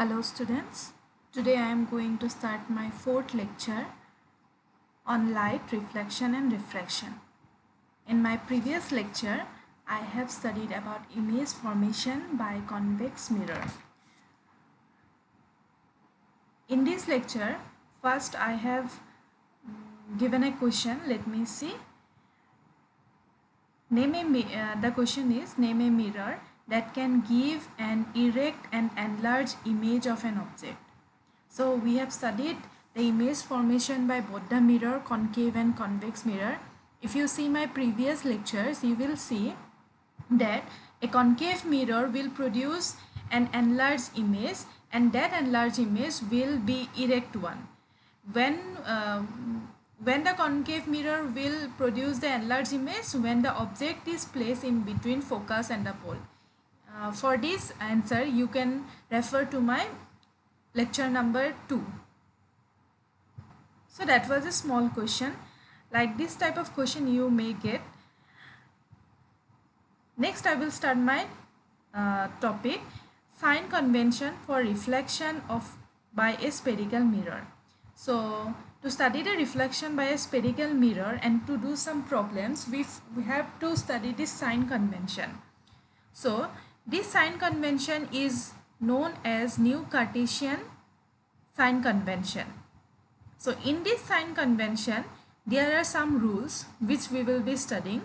Hello students, today I am going to start my fourth lecture on light, reflection and refraction. In my previous lecture, I have studied about image formation by convex mirror. In this lecture, first I have given a question. Let me see. The question is, name a mirror that can give an erect and enlarged image of an object. So we have studied the image formation by both the mirror, concave and convex mirror. If you see my previous lectures, you will see that a concave mirror will produce an enlarged image, and that enlarged image will be erect one. When the concave mirror will produce the enlarged image when the object is placed in between focus and the pole. For this answer, you can refer to my lecture number 2. So that was a small question. Like this type of question you may get. Next, I will start my topic, sign convention for reflection by a spherical mirror. So to study the reflection by a spherical mirror and to do some problems, we have to study this sign convention. So this sign convention is known as New Cartesian sign convention. So in this sign convention, there are some rules which we will be studying.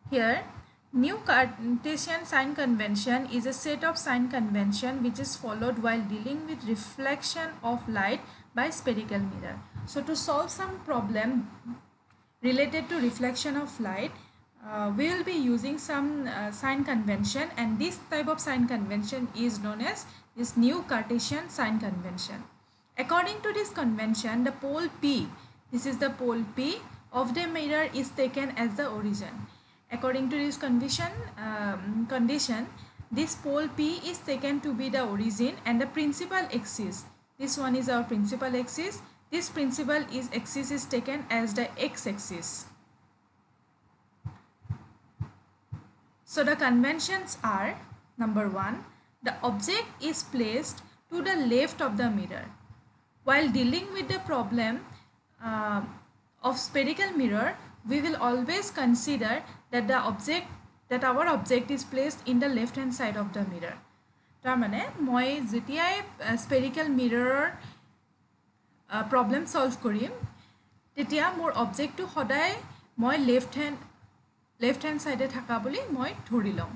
Here, New Cartesian sign convention is a set of sign convention which is followed while dealing with reflection of light by spherical mirror. So to solve some problem related to reflection of light, we will be using some sign convention, and this type of sign convention is known as this New Cartesian sign convention. According to this convention, the pole P, this is the pole P of the mirror, is taken as the origin. According to this condition, this pole P is taken to be the origin, and the principal axis, this one is our principal axis. This principal axis is taken as the x-axis. So the conventions are, number 1, the object is placed to the left of the mirror. While dealing with the problem of spherical mirror, we will always consider that our object is placed in the left hand side of the mirror. তাৰমানে মই যেতিয়াই spherical mirror problem solve কৰিম তেতিয়া মোৰ অবজেক্টটো সদায় মই left hand সাইডে থাকা বুলি মই ধৰি লম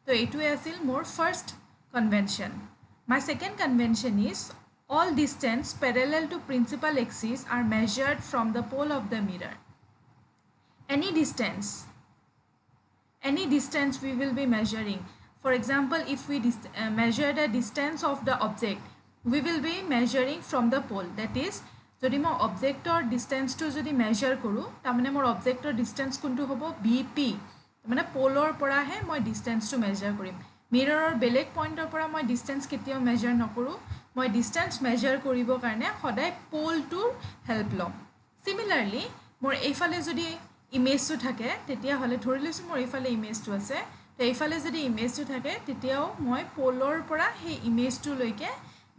তো এইটোৱে আছিল মোৰ first convention my second convention is all distance parallel to principal axis are measured from the pole of the mirror. Any distance we will be measuring. For example, if we measure the distance of the object, we will be measuring from the pole. That is, যদি মই অবজেক্টৰ ডিস্টেন্সটো যদি measure কৰোঁ তাৰমানে মোৰ অবজেক্টৰ distance কোনটো হ'ব BP, মানে পোলৰ পৰাহে মই ডিস্টেন্সটো মেজাৰ কৰিম. মিৰৰৰ বেলেগ পইণ্টৰ পৰা মই ডিস্টেন্স কেতিয়াও মেজাৰ নকৰোঁ. মই ডিস্টেন্স মেজাৰ কৰিবৰ কাৰণে সদায় পোলটোৰ হেল্প ল'ম. সিমিলাৰলি মোৰ এইফালে যদি ইমেজটো থাকে তেতিয়া হলে ধৰি লৈছো মোৰ এইফালে ইমেজটো আছে, তো এইফালে যদি ইমেজটো থাকে তেতিয়াও মই পোলৰ পৰা সেই ইমেজটো লৈকে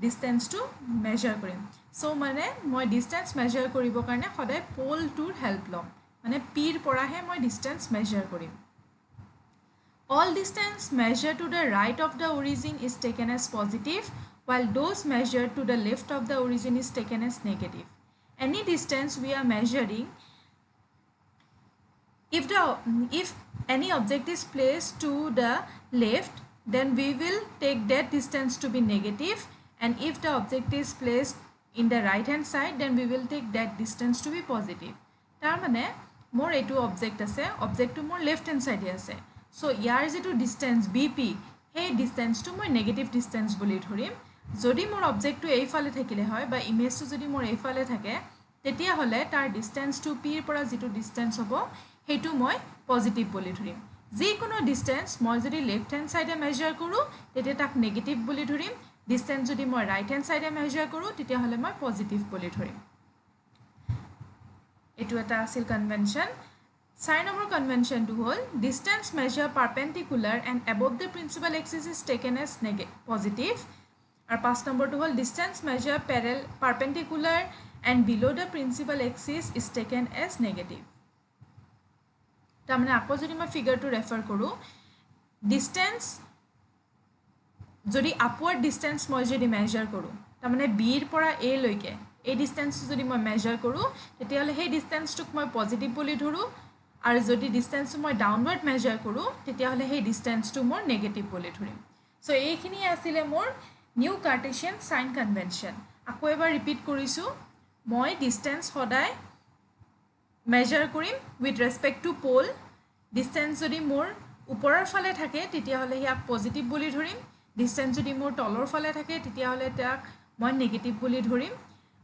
ডিস্টেন্সটো মেজাৰ কৰিম. সো মানে মই ডিস্টেন্স মেজাৰ কৰিবৰ কাৰণে সদায় পোলটোৰ হেল্প ল'ম, মানে পিৰ পৰাহে মই ডিস্টেন্স মেজাৰ কৰিম. All distance measured to the right of the origin is taken as positive, while those measured to the left of the origin is taken as negative. Any distance we are measuring, if any object is placed to the left, then we will take that distance to be negative, and if the object is placed in the right hand side, then we will take that distance to be positive. তাৰ মানে মোৰ এইটো object আছে, অবজেক্টটো মোৰ left hand সাইডে আছে, so ইয়াৰ যেটো distance BP, সেই ডিস্টেন্সটো মই নেগেটিভ ডিস্টেন্স বুলি ধৰিম. যদি মোৰ অবজেক্টটো এইফালে থাকিলে হয় বা ইমেজটো যদি মোৰ এইফালে থাকে তেতিয়া হলে তাৰ ডিস্টেন্সটো P ৰ পৰা যেটো ডিস্টেন্স হ'ব সেইটো মই পজিটিভ বুলি ধৰিম. যিকোনো ডিস্টেন্স মই যদি লেফট হ্যান্ড সাইডে মেজাৰ কৰোঁ তেতিয়া তাক নেগেটিভ বুলি ধৰিম. ডিস্টেন্স যদি মই ৰাইট হ্যান্ড সাইডে মেজাৰ কৰোঁ তেতিয়া হলে মই পজিটিভ বুলি ধৰিম. এটো এটা আছিল কনভেনশন. 4 নম্বৰ কনভেনশ্যনটো হ'ল distance measure perpendicular and above the principal axis is taken as positive আৰু 5 নম্বৰটো হ'ল distance measure perpendicular and below the principal axis is taken as negative তাৰমানে আকৌ যদি মই ফিগাৰটো ৰেফাৰ কৰোঁ ডিষ্টেঞ্চ যদি আপৱাৰ্ড ডিষ্টেঞ্চ মই যদি মেজাৰ কৰোঁ তাৰমানে বিৰ পৰা এ লৈকে এই ডিষ্টেঞ্চটো যদি মই মেজাৰ কৰোঁ তেতিয়াহ'লে সেই ডিষ্টেঞ্চটোক মই পজিটিভ বুলি ধৰোঁ আৰু যদি ডিষ্টেঞ্চটো মই ডাউনৱাৰ্ড মেজাৰ কৰোঁ তেতিয়াহ'লে সেই ডিষ্টেঞ্চটো মোৰ নেগেটিভ বুলি ধৰিম চ' এইখিনি আছিলে মোৰ নিউ কাৰ্টেছিয়ান চাইন কনভেনশ্যন আকৌ এবাৰ ৰিপিট কৰিছোঁ মই ডিষ্টেঞ্চ সদায় মেজাৰ কৰিম with respect to pole distance যদি মোৰ ওপৰৰ ফালে থাকে তেতিয়াহ'লে ইয়াক পজিটিভ বুলি ধৰিম ডিষ্টেঞ্চ যদি মোৰ তলৰ ফালে থাকে তেতিয়াহ'লে তাক মই নেগেটিভ বুলি ধৰিম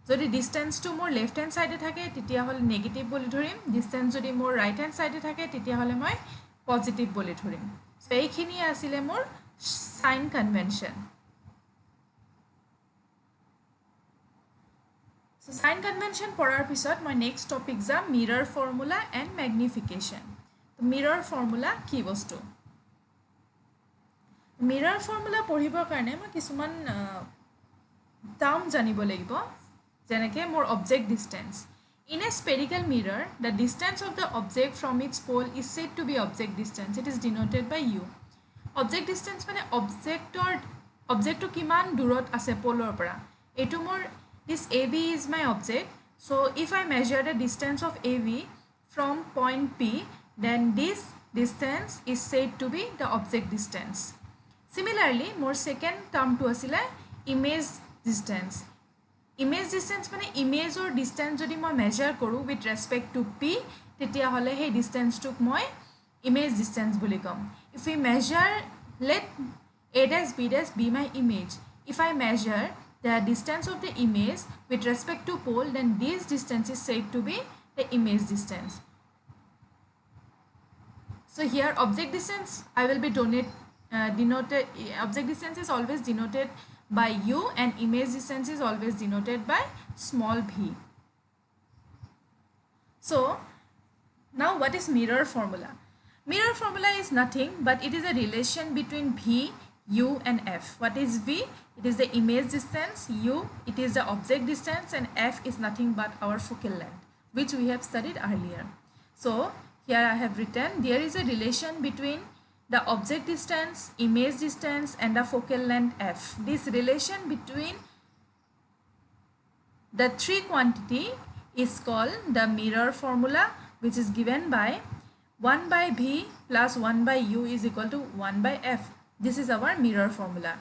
যদি ডিষ্টেঞ্চটো মোৰ লেফ্ট হেণ্ড ছাইডে থাকে তেতিয়াহ'লে নেগেটিভ বুলি ধৰিম ডিষ্টেঞ্চ যদি মোৰ ৰাইট হেণ্ড ছাইডে থাকে তেতিয়াহ'লে মই পজিটিভ বুলি ধৰিম চ' এইখিনি আছিলে মোৰ sign convention so' sign convention পঢ়াৰ পিছত মই নেক্সট টপিক যাম mirror formula and magnification mirror formula কি বস্তু মিৰৰ ফৰ্মুলা পঢ়িবৰ কাৰণে মই কিছুমান টাৰ্ম জানিব লাগিব যেনেকৈ মোৰ object distance in a spherical mirror the distance of the object from its pole is said to be object distance it is denoted by u object distance মানে অবজেক্টটো কিমান দূৰত আছে প'লৰ পৰা এইটো মোৰ this A B is my object so' if I measure the distance of A B from point P then this distance is said to be the object distance Similarly, মোৰ second টাৰ্মটো আছিলে ইমেজ ডিষ্টেঞ্চ ইমেজ ডিষ্টেঞ্চ মানে ইমেজৰ distance যদি মই measure কৰোঁ with respect two P তেতিয়াহ'লে সেই ডিষ্টেঞ্চটোক মই image distance বুলি ক'ম if you measure let a dash be my image if I measure the distance of the image with respect to pole then this distance is said to be the image distance so' here object distance I will be denoted object distance is always denoted by u and image distance is always denoted by small v. So now what is mirror formula? Mirror formula is nothing but it is a relation between v, u and f. What is v? It is the image distance, u it is the object distance and f is nothing but our focal length which we have studied earlier. So here I have written there is a relation between the object distance, image distance and the focal length f. This relation between the three quantity is called the mirror formula which is given by 1 by v plus 1 by u is equal to 1 by f. This is our mirror formula.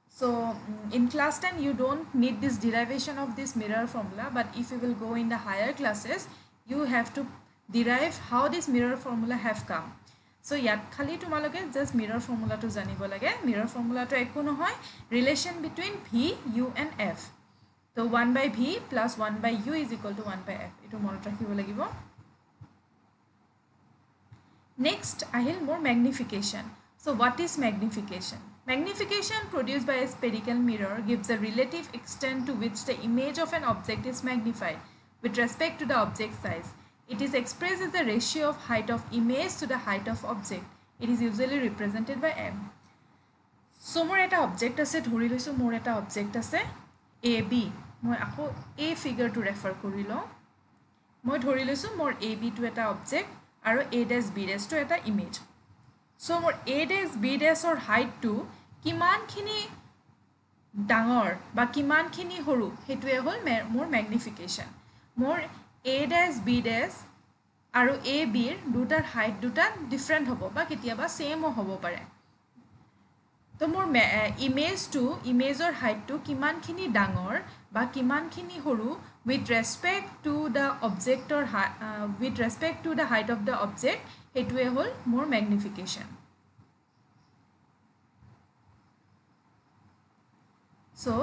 So in class 10 you don't need this derivation of this mirror formula but if you will go in the higher classes you have to derive how this mirror formula have come. So ইয়াত খালি তোমালোকে just মিৰৰ ফৰ্মুলাটো জানিব লাগে মিৰৰ ফৰ্মুলাটো একো নহয় relation between v u and f তো 1 by v plus 1 by u is equal to 1 by f এইটো মনত ৰাখিব লাগিব নেক্সট আহিল মোৰ magnification so' what is magnification Magnification produced by a spherical mirror gives a relative extent to which the image of an object is magnified with respect to the object size. It is expressed as the ratio of height of image to the height of object. It is usually represented by m. So more eta object ase dhori loisu more eta object ase ab. Moi ako a figure to refer kori lo. Moi dhori loisu more ab to eta object aro a dash b dash to eta image. So more a dash b dash or height to kiman khini dangor ba kiman khini horu hetue hol more magnification. More a dash b dash আৰু a b ৰ দুটাৰ height দুটা different হ'ব বা কেতিয়াবা সেমও হ'ব পাৰে তো মোৰ ইমেজৰ হাইটটো কিমানখিনি ডাঙৰ বা কিমানখিনি সৰু উইথ ৰেচপেক্ট টু দ্য অবজেক্টৰ with respect to the height of the object সেইটোৱে হ'ল মোৰ মেগনিফিকেশ্যন so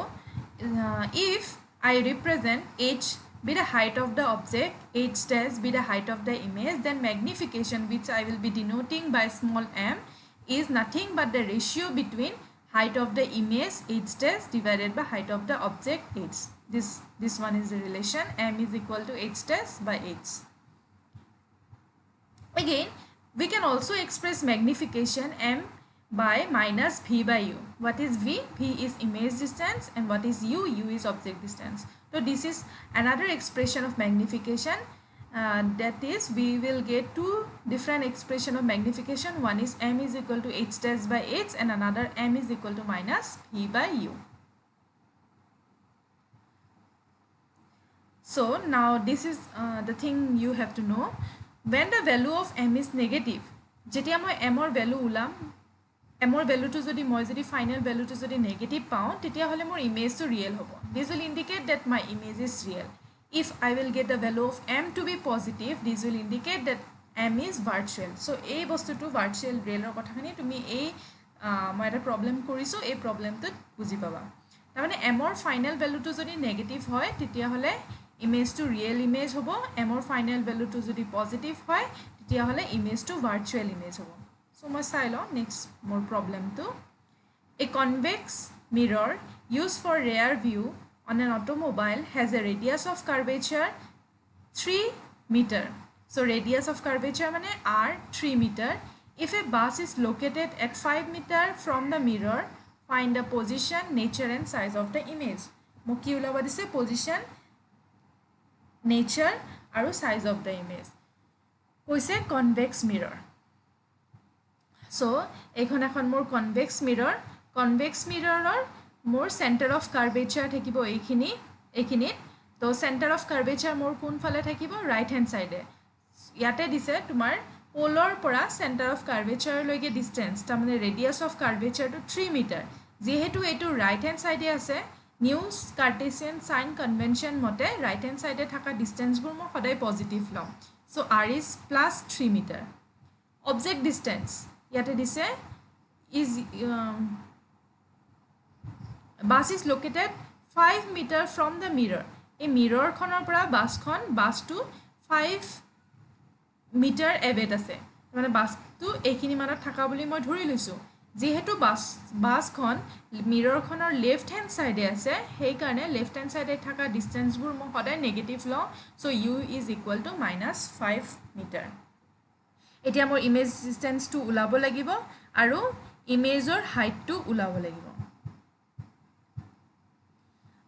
if I represent h be the height of the object, h dash be the height of the image, then magnification which I will be denoting by small m is nothing but the ratio between height of the image h dash divided by height of the object h. This one is the relation m is equal to h dash by h. Again, we can also express magnification m by minus v by u. What is v? V is image distance, and what is u? U is object distance. So this is another expression of magnification. That is, we will get two different expression of magnification. One is m is equal to h dash by h, and another m is equal to minus v by u. So now this is the thing you have to know. When the value of m is negative, jetia moi m or value ulam, m or value to jodi moi jodi final value to jodi negative pao, tetia hole mor image to real hobo. This will indicate that my image is real. If I will get the value of m to be positive, this will indicate that m is virtual. So a bostu to virtual real or kotha khani tumi a moi eta problem koriso, a problem to buji paba. Ta mane m or final value to jodi negative hoy, tetia hole image to real image hobo, m or final value to jodi positive hoy, tetia hole image to virtual image hobo. So moi sai lo next more problem to. A convex mirror used for rear view on an automobile has a radius of curvature 3 meter. So radius of curvature mane r 3 meter. If a bus is located at 5 meter from the mirror, find the position, nature and size of the image. Moki ulaba dise position, nature aru size of the image. Koise convex mirror. So ekhon ekhon more convex mirror. Convex mirror or more center of curvature thakibo ekhini to center of curvature more kun phale thakibo right hand side. Yate dise tumar polar pora center of curvature loike distance ta mane radius of curvature to 3 meter. Jehetu etu right hand side ase, new Cartesian sign convention mote right hand side thaka distance bur mo hodai positive lom. So r is plus 3 meter. Object distance yate dise is bus is located 5 meter from the mirror. A mirror khonor pora bus to 5 meter away ase. Mane bus to ekhini manot thaka boli moi dhori luisu. Jehetu bus khon mirror khonor left hand side ase, hei karone left hand side thaka distance bur mo hodai negative lo. So u is equal to minus 5 meter. Etia mor image distance to ulabo lagibo aru image or height to ulabo lagibo.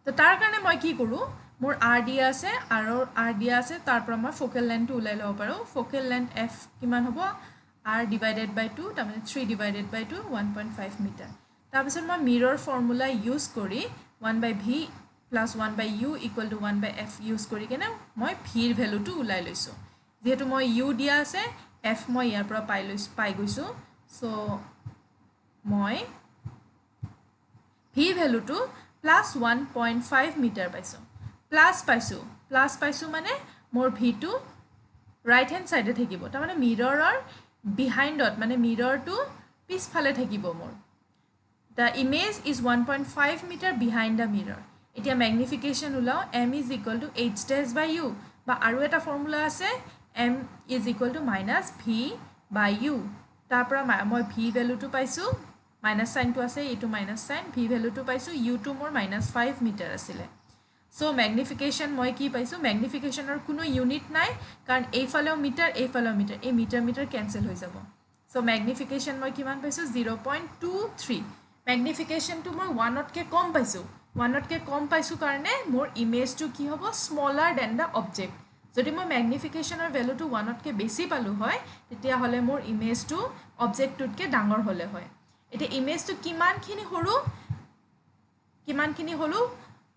তো তার কারণে মই কি করু, মোর r দিয়া আছে, r দিয়া আছে, তারপর মই ফোকাল লেন্থ টো উলাই লব পাৰো. ফোকাল লেন্থ f কিমান হবো, r ডিভাইডেড বাই 2, তাৰ মানে 3 ডিভাইডেড বাই 2 1.5 মিটাৰ. তাৰ পিছত মই মিৰৰ ফৰ্মুলা ইউজ কৰি 1/v plus 1/u equal to 1/f use কৰি কেনে মই v ৰ ভ্যালুটো উলাই লৈছো. যেহেতু মই u দিয়া আছে, f মই ইয়াৰ পৰা পাই গৈছো. সো মই v ভ্যালুটো plus 1.5 meter paiso. Plus paiso mane more v2 right hand side thakibo. Ta mane mirror or behind dot mane mirror to piece phale thakibo more. The image is 1.5 meter behind the mirror. Etia magnification ulao m is equal to h dash by u. Ba aru eta formula ase m is equal to minus v by u. Tar pora moi v value to paisu. Minus sign to ase, e to minus sign, v value to paisu, u to more minus 5 meter asile. So magnification moi ki paisu, magnification or kuno unit nai, karan ei phalo meter, ei meter cancel hoi jabo. So magnification moi kiman paisu 0.23. Magnification to more 1 not ke kom paisu. 1 not ke kom paisu karone more image to ki hobo smaller than the object. Jodi moi magnification or value to 1 not ke besi palu hoy, tetia hole more image to object tut ke dangor hole hoy. Ete image to kiman khini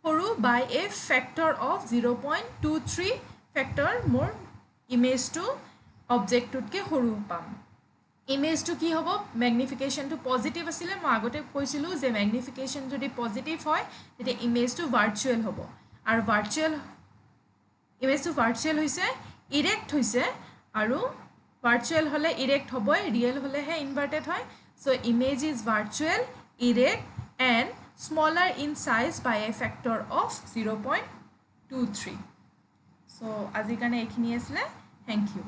horu by a factor of 0.23 factor more image to object tut ke horu pam. Image to ki hobo magnification to positive asile mo agote koisilu je magnification jodi positive hoy ete image to virtual hobo. Ar virtual image to virtual hoise erect hoise aru virtual hole erect hoboy, real hole he inverted hoy. So image is virtual, erect and smaller in size by a factor of 0.23. So আজি কাৰণে এইখিনি আছিল. Thank you.